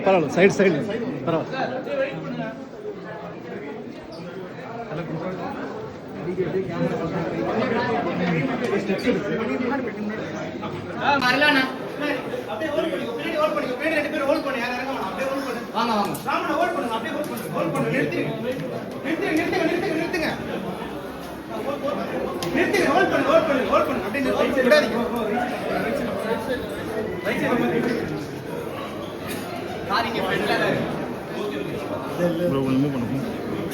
பரவாயில்ல சைடு பரவாயில்ல.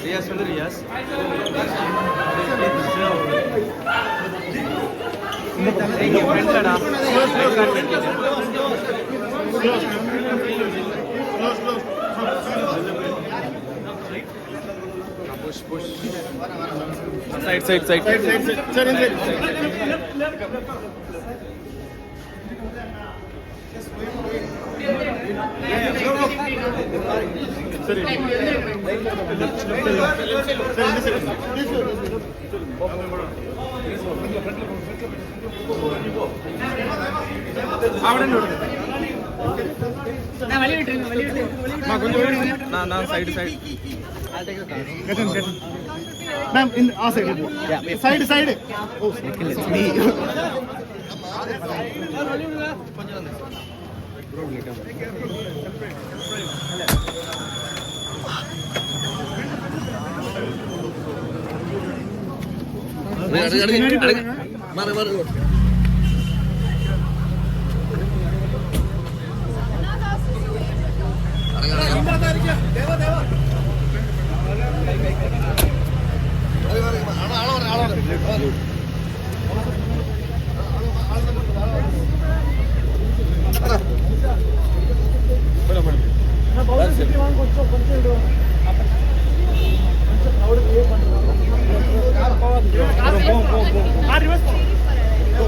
ரியாஸ் வந்து Riyaz side Ma'am, in our side. Yeah. Side. Oh, it's me.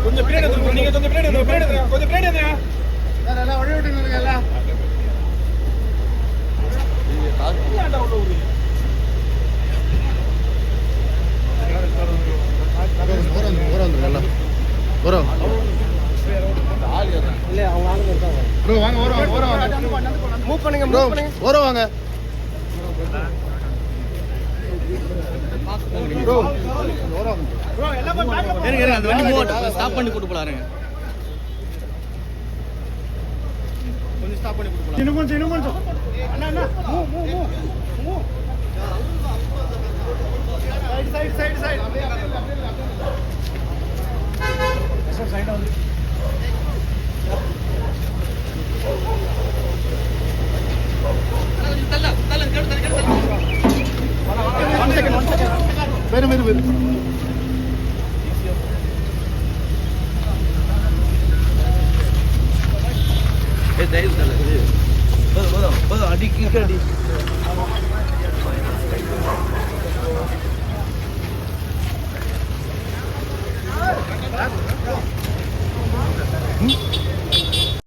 கொஞ்சம் பின்னாடி வந்து நீங்க கொஞ்சம் பின்னாடி எல்லாம் ஒரே விட்டுங்க எல்லாம் ஸ்டாப் பண்ணி கூட்டு போலாருங்க. கொஞ்சம் ஸ்டாப் பண்ணி கூட்டு போலாம். இன்னும் கொஞ்சம் அண்ணா மூ சைடு சைடு வந்து One second. Very. Hey, there is the. Bodo, adik.